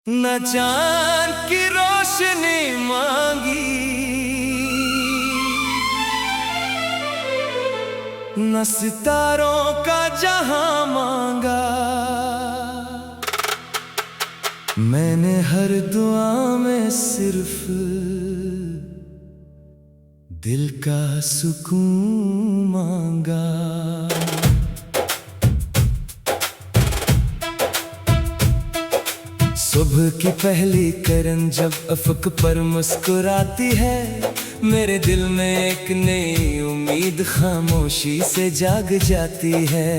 न चांद की रोशनी मांगी, न सितारों का जहां मांगा। मैंने हर दुआ में सिर्फ दिल का सुकून मांगा। सुबह की पहली किरण जब अफक पर मुस्कुराती है, मेरे दिल में एक नई उम्मीद खामोशी से जाग जाती है।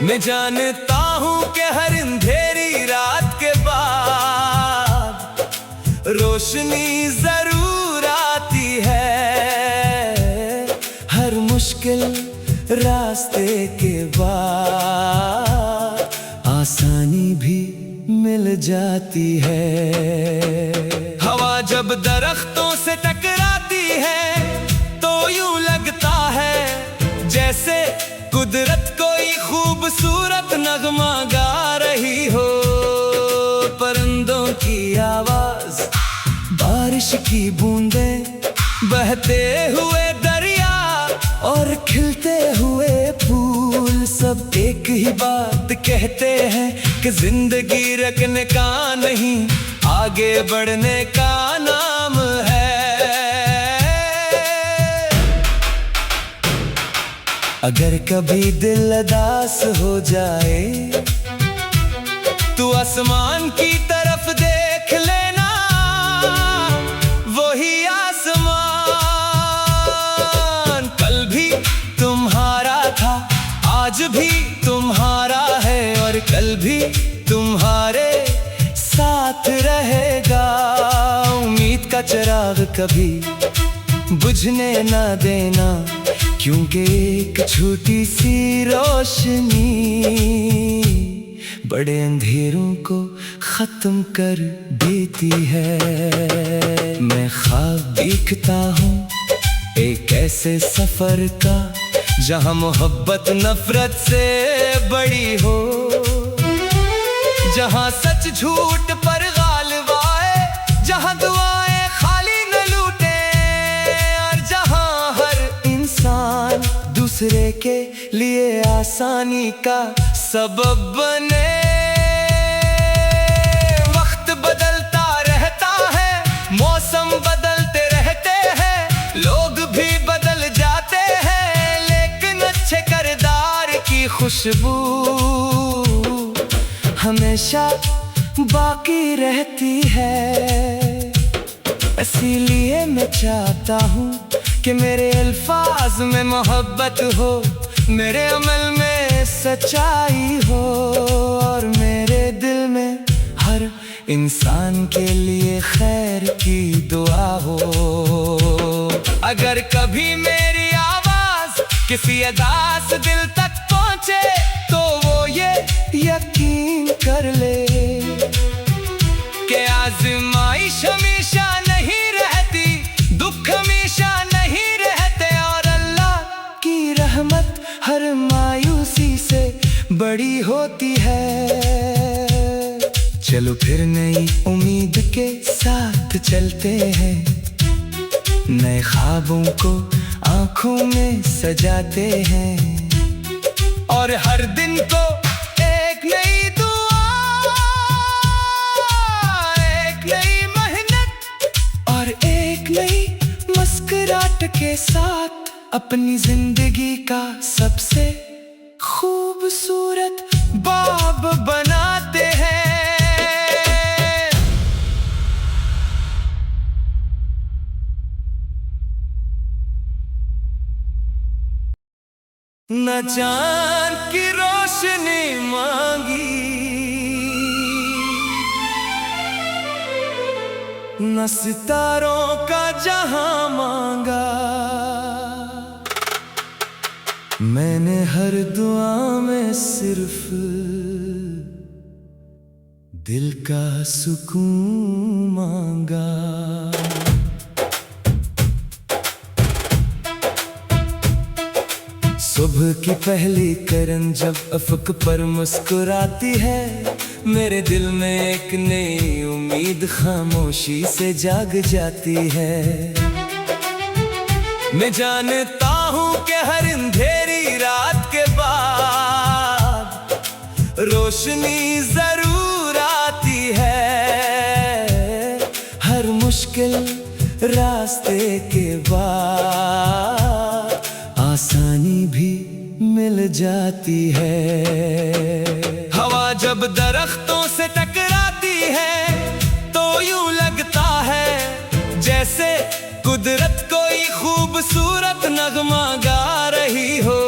मैं जानता हूँ कि हर अंधेरी रात के बाद रोशनी जरूर आती है। हर मुश्किल रास्ते के बाद आसानी भी मिल जाती है। हवा जब दरख्तों से टकराती है तो यूं लगता है जैसे कुदरत कोई खूबसूरत नगमा गा रही हो। परिंदों की आवाज, बारिश की बूंदें, बहते हुए दरिया और खिलते हुए फूल सब एक ही बात कहते हैं कि जिंदगी रखने का नहीं, आगे बढ़ने का नाम है। अगर कभी दिल उदास हो जाए तू आसमान की तरफ देख लेना, वही आसमान कल भी तुम्हारा था, आज भी तुम्हारा है और कल भी तुम्हारे साथ रहेगा। उम्मीद का चिराग कभी बुझने ना देना, क्योंकि एक छोटी सी रोशनी बड़े अंधेरों को खत्म कर देती है। मैं ख्वाब देखता हूँ एक ऐसे सफर का जहाँ मोहब्बत नफरत से बड़ी हो, जहाँ सच झूठ पर गालिब आए, जहाँ दुआएं खाली न लूटे और जहाँ हर इंसान दूसरे के लिए आसानी का सबब बने। वक्त बदलता रहता है, मौसम बदलते रहते हैं, लोग भी बदल जाते हैं, लेकिन अच्छे किरदार की खुशबू हमेशा बाकी रहती है। इसीलिए मैं चाहता हूँ कि मेरे अल्फाज में मोहब्बत हो, मेरे अमल में सच्चाई हो और मेरे दिल में हर इंसान के लिए खैर की दुआ हो। अगर कभी मेरी आवाज किसी अदास दिल तक पहुँचे तो वो ये यकीन कर ले कि आज़माइश हमेशा नहीं रहती, दुख हमेशा नहीं रहते और अल्लाह की रहमत हर मायूसी से बड़ी होती है। चलो फिर नई उम्मीद के साथ चलते हैं, नए ख्वाबों को आंखों में सजाते हैं और हर दिन को एक नई दुआ, एक नई मेहनत और एक नई मुस्कुराहट के साथ अपनी जिंदगी का सबसे खूबसूरत बाब बनाते हैं। न चांद की रोशनी मांगी, न सितारों का जहां मांगा। मैंने हर दुआ में सिर्फ दिल का सुकून मांगा। सुबह की पहली किरण जब अफक पर मुस्कुराती है, मेरे दिल में एक नई उम्मीद खामोशी से जाग जाती है। मैं जानता हूँ कि हर अंधेरी रात के बाद रोशनी जरूर आती है। हर मुश्किल रास्ते के बाद आसानी भी मिल जाती है। हवा जब दरख्तों से टकराती है तो यूं लगता है जैसे कुदरत कोई खूबसूरत नगमा गा रही हो।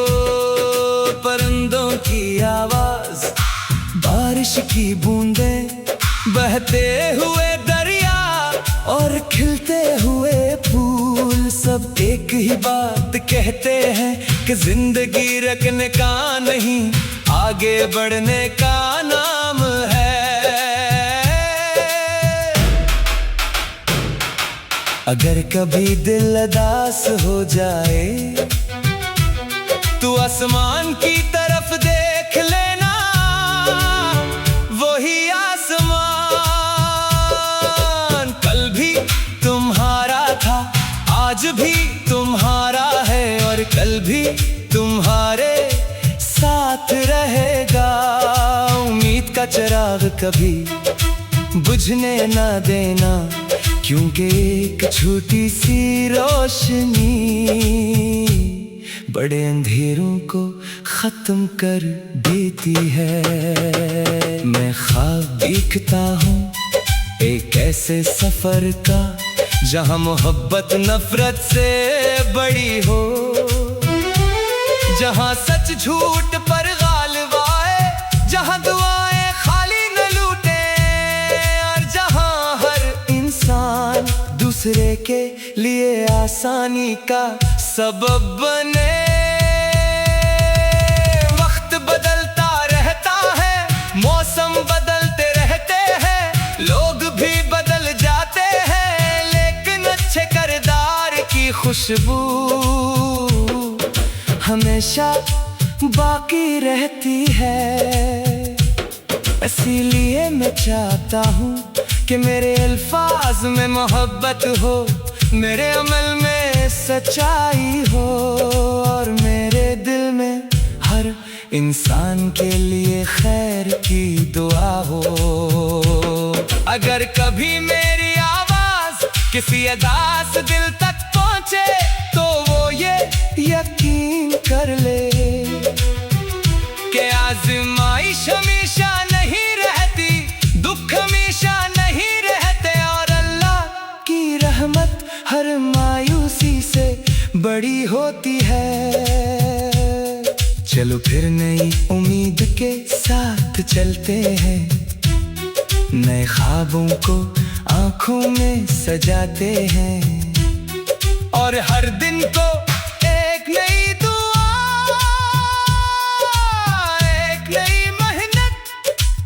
परिंदों की आवाज, बारिश की बूंदें, बहते हुए दरिया और खिलते हुए फूल सब एक ही बात कहते हैं कि जिंदगी रखने का नहीं, आगे बढ़ने का नाम है। अगर कभी दिल उदास हो जाए तू आसमान की तरफ देख लेना, वही आसमान कल भी तुम्हारा था, आज भी तुम्हारा है और कल भी तुम्हारे साथ रहेगा। उम्मीद का चिराग कभी बुझने ना देना, क्योंकि एक छोटी सी रोशनी बड़े अंधेरों को खत्म कर देती है। मैं ख्वाब देखता हूँ एक ऐसे सफर का जहाँ मोहब्बत नफरत से बड़ी हो, जहाँ सच झूठ पर गालिब आए, जहाँ दुआएं खाली न लूटे और जहाँ हर इंसान दूसरे के लिए आसानी का सबब बने। वक्त बदलता रहता है, मौसम बदलते रहते हैं, लोग भी बदल जाते हैं, लेकिन अच्छे किरदार की खुशबू हमेशा बाकी रहती है। इसीलिए मैं चाहता हूँ कि मेरे अल्फाज में मोहब्बत हो, मेरे अमल में सच्चाई हो और मेरे दिल में हर इंसान के लिए खैर की दुआ हो। अगर कभी मेरी आवाज किसी अदास दिल तक पहुँचे तो वो ये यकीन कर ले कि आज़माइश हमेशा नहीं रहती, दुख हमेशा नहीं रहते और अल्लाह की रहमत हर मायूसी से बड़ी होती है। चलो फिर नई उम्मीद के साथ चलते हैं, नए ख्वाबों को आंखों में सजाते हैं और हर दिन को एक नई दुआ, एक नई मेहनत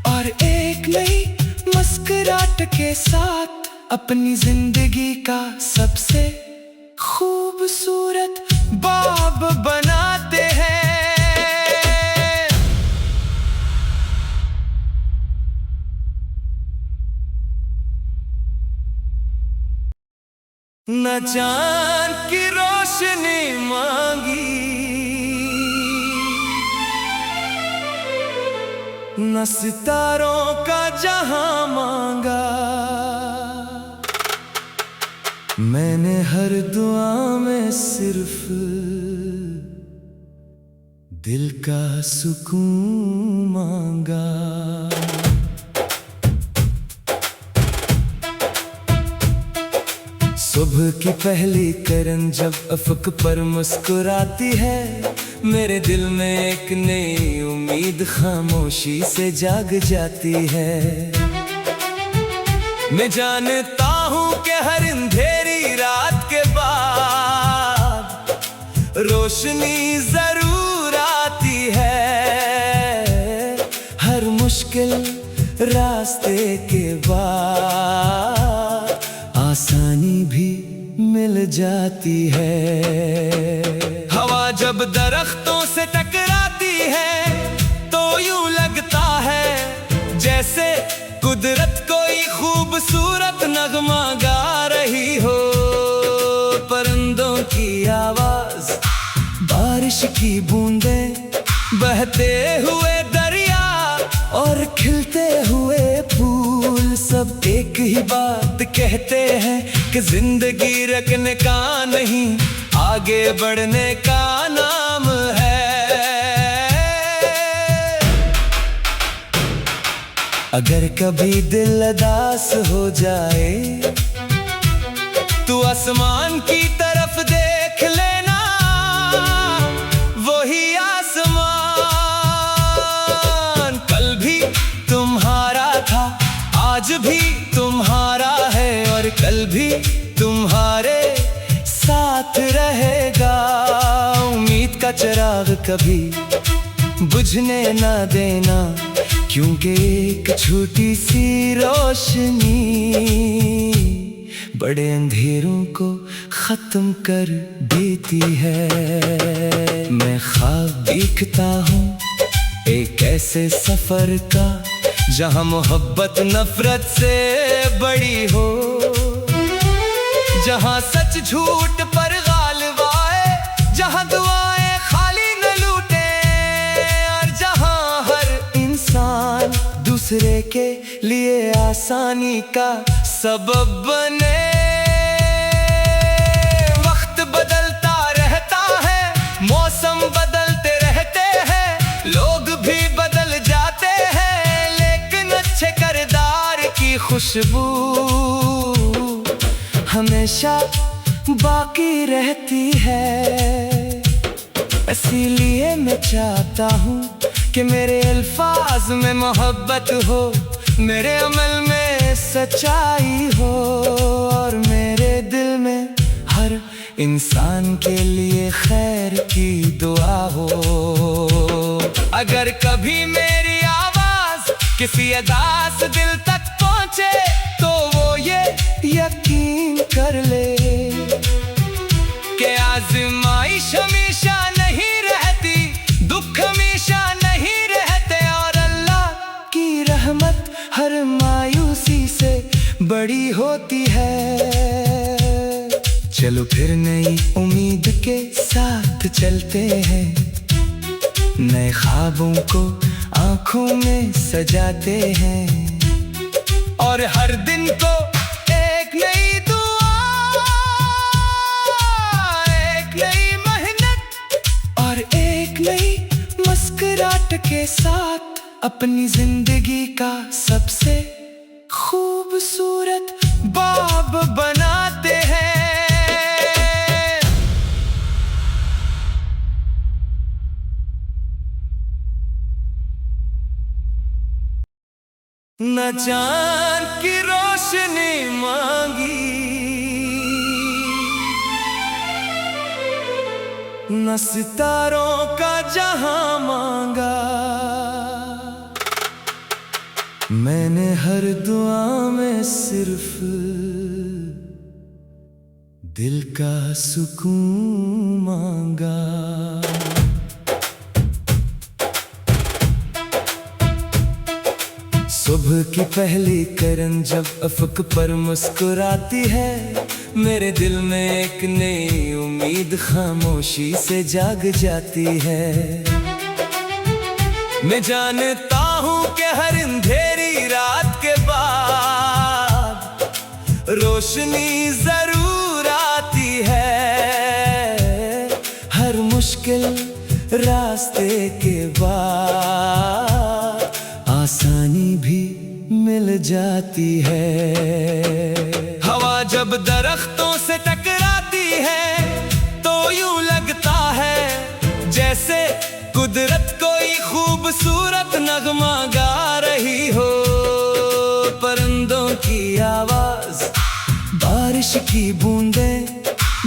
और एक नई मुस्कुराहट के साथ अपनी जिंदगी का सबसे खूबसूरत बाब बनाते हैं। न चांद की रोशनी मांगी, न सितारों का जहां मांगा, मैंने हर दुआ में सिर्फ दिल का सुकून मांगा। सुबह की पहली किरण जब अफक पर मुस्कुराती है, मेरे दिल में एक नई उम्मीद खामोशी से जाग जाती है। मैं जानता हूँ कि हर अंधेरी रात के बाद रोशनी जरूर आती है। हर मुश्किल रास्ते के बाद आसानी भी मिल जाती है। हवा जब दरख्तों से टकराती है तो यूं लगता है जैसे जैसे कुदरत कोई खूबसूरत नगमा गा रही हो। परिंदों की आवाज, बारिश की बूंदें, बहते हुए दरिया और खिलते हुए फूल, सब एक ही बात कहते हैं कि जिंदगी रखने का नहीं, आगे बढ़ने का नाम है। अगर कभी दिल उदास हो जाए तो आसमान की तरफ देख लेना, वही आसमान कल भी तुम्हारा था, आज भी तुम्हारा है और कल भी तुम्हारे साथ रहेगा। उम्मीद का चिराग कभी बुझने ना देना, क्योंकि एक छोटी सी रोशनी बड़े अंधेरों को खत्म कर देती है। मैं ख्वाब देखता हूँ एक ऐसे सफर का, जहाँ मोहब्बत नफरत से बड़ी हो, जहाँ सच झूठ पर गालिब आए, जहाँ दुआएं खाली न लूटे और जहाँ हर इंसान दूसरे के लिए आसानी का सबब बने। वक्त बदलता रहता है, मौसम बदलते रहते हैं, लोग भी बदल जाते हैं, लेकिन अच्छे किरदार की खुशबू हमेशा बाकी रहती है। इसीलिए मैं चाहता हूँ कि मेरे अल्फाज में मोहब्बत हो, मेरे अमल में सच्चाई हो और मेरे दिल में हर इंसान के लिए खैर की दुआ हो। अगर कभी मेरी आवाज किसी उदास दिल तक पहुंचे तो वो ये यकीन कर ले कि आज़माइश हमेशा नहीं रहती, दुख हमेशा नहीं रहते और अल्लाह की रहमत हर मायूसी से बड़ी होती है। चलो फिर नई उम्मीद के साथ चलते हैं, नए ख्वाबों को आंखों में सजाते हैं और हर दिन को एक नई दुआ, एक नई मेहनत और एक नई मुस्कुराहट के साथ अपनी जिंदगी का सबसे खूबसूरत बाब बनाते हैं। न चांद की रोशनी मांगी, न सितारों का जहां मांगा, मैंने हर दुआ में सिर्फ दिल का सुकून मांगा। सुबह की पहली किरण जब अफक पर मुस्कुराती है, मेरे दिल में एक नई उम्मीद खामोशी से जाग जाती है। मैं जानता हूँ कि हर अंधेरी रात के बाद रोशनी जरूर आती है, हर मुश्किल रास्ते के बाद आसानी भी मिल जाती है। हवा जब दरख्तों से टकराती है तो यूं लगता है जैसे कुदरत कोई खूबसूरत नगमा गा रही हो। परिंदों की आवाज, बारिश की बूंदें,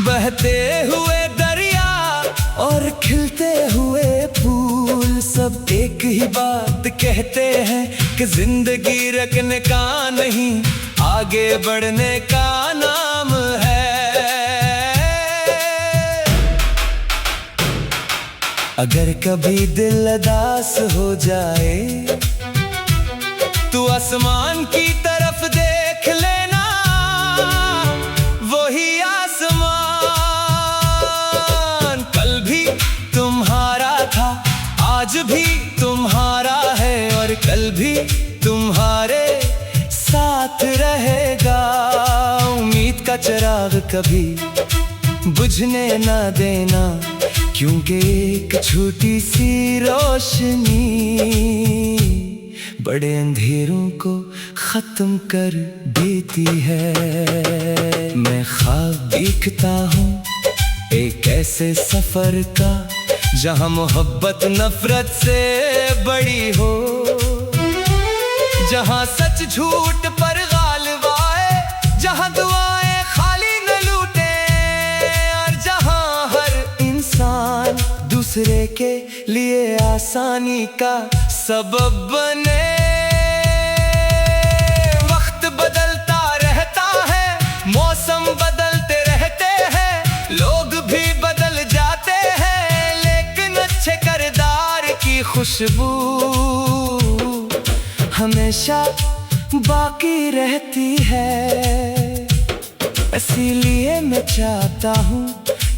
बहते हुए दरिया और खिलते हुए फूल, सब एक ही बात कहते हैं कि जिंदगी रखने का नहीं, आगे बढ़ने का नाम है। अगर कभी दिल उदास हो जाए तू आसमान की तरफ देख लेना, वही आसमान कल भी तुम्हारा था, आज भी तुम्हारा है और कल भी तुम्हारे साथ रहेगा। उम्मीद का चिराग कभी बुझने ना देना, क्योंकि एक छोटी सी रोशनी बड़े अंधेरों को खत्म कर देती है। मैं ख्वाब देखता हूँ एक ऐसे सफर का, जहाँ मोहब्बत नफरत से बड़ी हो, जहाँ सच झूठ पर गालिब आए, जहाँ दुआएं खाली न लूटे, और जहाँ हर इंसान दूसरे के लिए आसानी का सबब बने। वक्त बदलता रहता है, मौसम बदलते रहते हैं, लोग भी बदल जाते हैं, लेकिन अच्छे किरदार की खुशबू हमेशा बाकी रहती है। इसीलिए मैं चाहता हूँ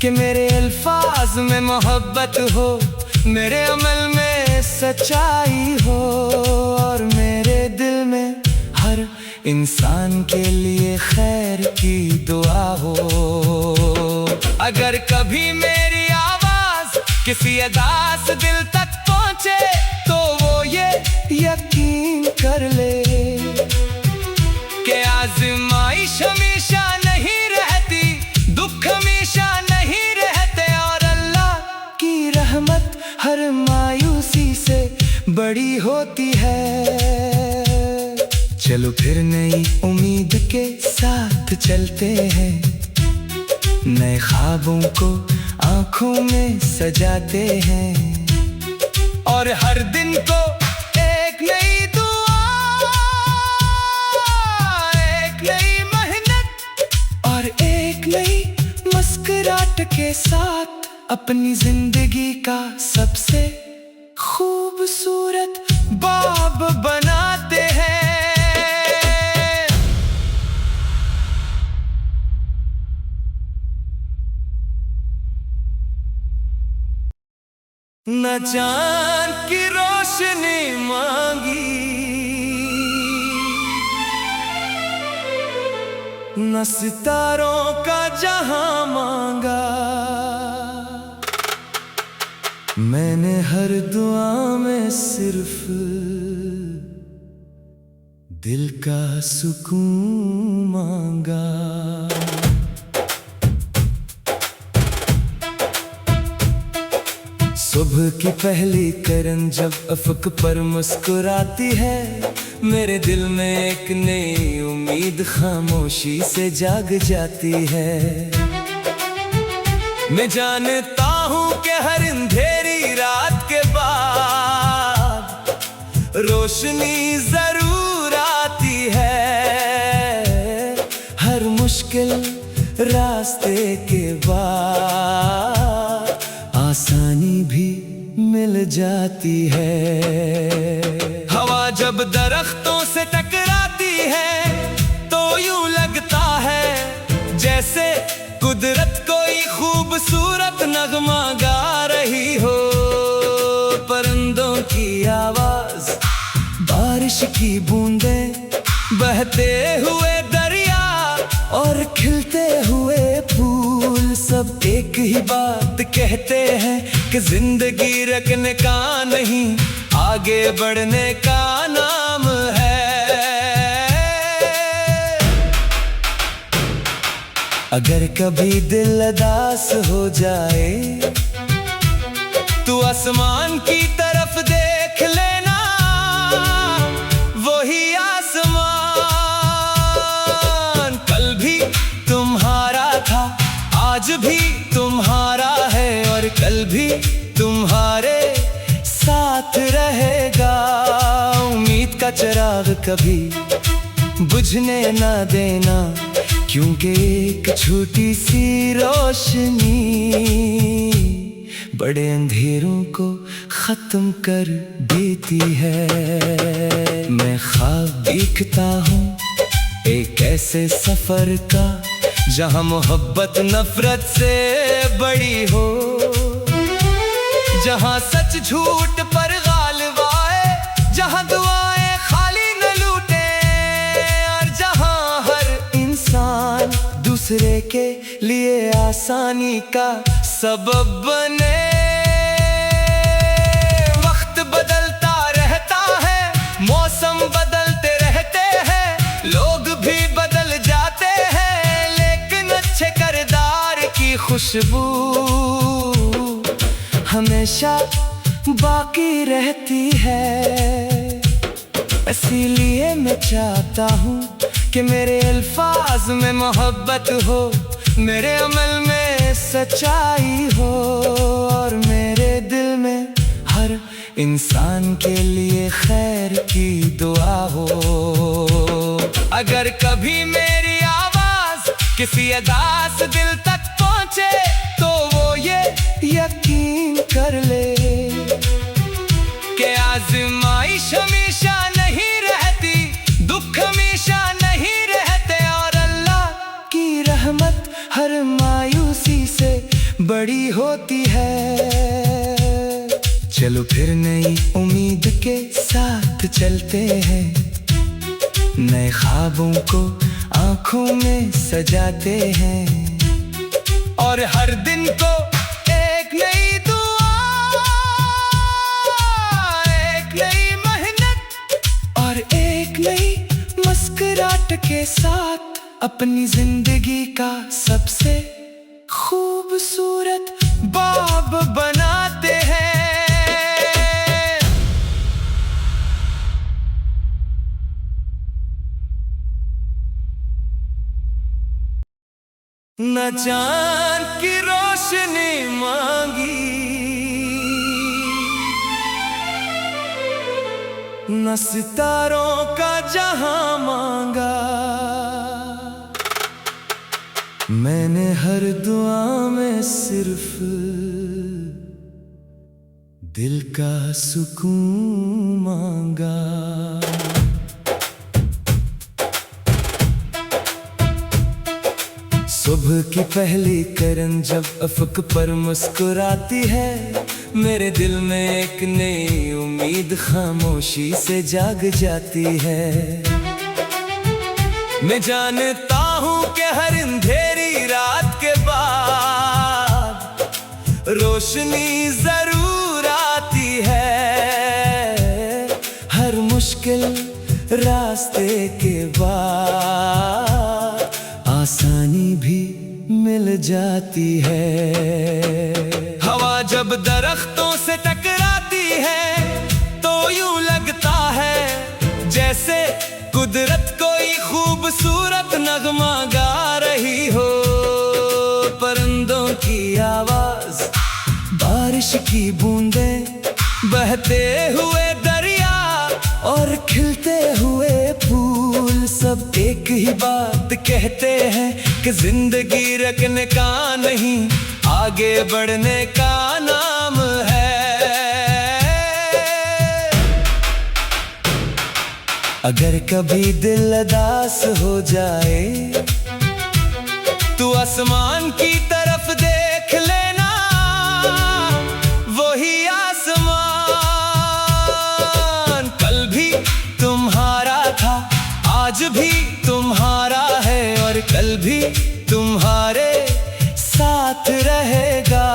कि मेरे अल्फाज में मोहब्बत हो, मेरे अमल में सच्चाई हो, और मेरे दिल में हर इंसान के लिए खैर की दुआ हो। अगर कभी मेरी आवाज किसी अदास दिल तक पहुँचे, तो वो ये यकीन कर ले कि आज़माइश हमेशा नहीं रहती, दुख हमेशा नहीं रहते, और अल्लाह की रहमत हर मायूसी से बड़ी होती है। चलो फिर नई उम्मीद के साथ चलते हैं, नए ख्वाबों को आंखों में सजाते हैं, और हर दिन को एक नई दुआ, एक नई मेहनत और एक नई मुस्कुराहट के साथ अपनी जिंदगी का सबसे खूबसूरत बाब बनाते हैं। न चांद की रोशनी मांगी, न सितारों का जहां मांगा, मैंने हर दुआ में सिर्फ दिल का सुकून मांगा। सुबह की पहली किरण जब अफक पर मुस्कुराती है, मेरे दिल में एक नई उम्मीद खामोशी से जाग जाती है। मैं जानता हूँ कि हर अंधेरी रात के बाद रोशनी जरूर आती है, हर मुश्किल रास्ते के बाद आसानी भी मिल जाती है। हवा जब दरख्तों से टकराती है, तो यूं लगता है जैसे कुदरत कोई खूबसूरत नगमा गा रही हो। परिंदों की आवाज, बारिश की बूंदें, बहते हुए दरिया और खिलते हुए फूल, सब एक ही बात कहते हैं कि जिंदगी रखने का नहीं, आगे बढ़ने का नाम है। अगर कभी दिल उदास हो जाए, तू आसमान की तरफ देख लेना, वही आसमान कल भी तुम्हारा था, आज भी तुम्हारा है और कल भी तुम्हारे साथ रहेगा। उम्मीद का चिराग कभी बुझने ना देना, क्योंकि एक छोटी सी रोशनी बड़े अंधेरों को खत्म कर देती है। मैं ख्वाब देखता हूँ एक ऐसे सफर का, जहाँ मोहब्बत नफरत से बड़ी हो, जहाँ सच झूठ पर गालिब आए, जहाँ दुआएं खाली न लूटे, और जहाँ हर इंसान दूसरे के लिए आसानी का सबब बने। वक्त बदलता रहता है, मौसम बदलते रहते हैं, लोग भी बदल जाते हैं, लेकिन अच्छे किरदार की खुशबू हमेशा बाकी रहती है। इसीलिए मैं चाहता हूँ कि मेरे अल्फाज में मोहब्बत हो, मेरे अमल में सच्चाई हो, और मेरे दिल में हर इंसान के लिए खैर की दुआ हो। अगर कभी मेरी आवाज किसी अदास दिल तक पहुँचे, तो वो ये यकीन कर ले कि आज़माइश हमेशा नहीं रहती, दुख हमेशा नहीं रहते, और अल्लाह की रहमत हर मायूसी से बड़ी होती है। चलो फिर नई उम्मीद के साथ चलते हैं, नए ख्वाबों को आंखों में सजाते हैं, और हर दिन को एक नई दुआ, एक नई मेहनत और एक नई मुस्कुराहट के साथ अपनी जिंदगी का सबसे खूबसूरत बाब बनाते हैं। न चांद की रोशनी मांगी, न सितारों का जहां मांगा, मैंने हर दुआ में सिर्फ दिल का सुकून मांगा। सुबह की पहली किरण जब अफक पर मुस्कुराती है, मेरे दिल में एक नई उम्मीद खामोशी से जाग जाती है। मैं जानता हूँ कि हर अंधेरी रात के बाद रोशनी जरूर आती है, हर मुश्किल रास्ते के बाद आसानी भी मिल जाती है। हवा जब दरख्तों से टकराती है, तो यूं लगता है जैसे कुदरत कोई खूबसूरत नगमा गा रही हो। परिंदों की आवाज, बारिश की बूंदें, बहते हुए दरिया और खिलते हुए फूल, सब एक ही बात कहते हैं कि जिंदगी रखने का नहीं, आगे बढ़ने का नाम है। अगर कभी दिल उदास हो जाए, तू आसमान की तरफ देख लेना, वही आसमान कल भी तुम्हारा था, आज भी तुम्हारा है, और कल भी तुम्हारे साथ रहेगा।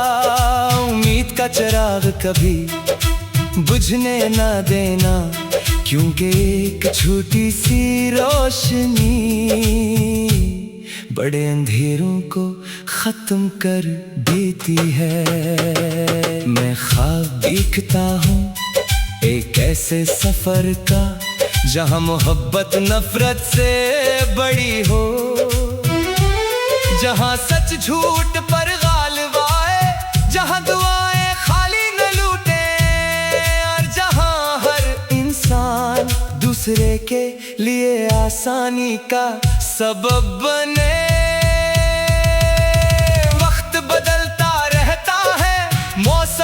उम्मीद का चिराग कभी बुझने ना देना, क्योंकि एक छोटी सी रोशनी बड़े अंधेरों को खत्म कर देती है। मैं ख्वाब देखता हूँ एक ऐसे सफर का, जहाँ मोहब्बत नफरत से बड़ी हो, जहाँ सच झूठ पर गालिब आए, जहाँ दुआएं खाली न लूटे, और जहाँ हर इंसान दूसरे के लिए आसानी का सबब बने। वक्त बदलता रहता है, मौसम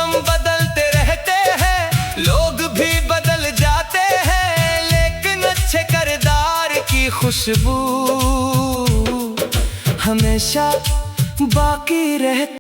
खुशबू हमेशा बाकी रहती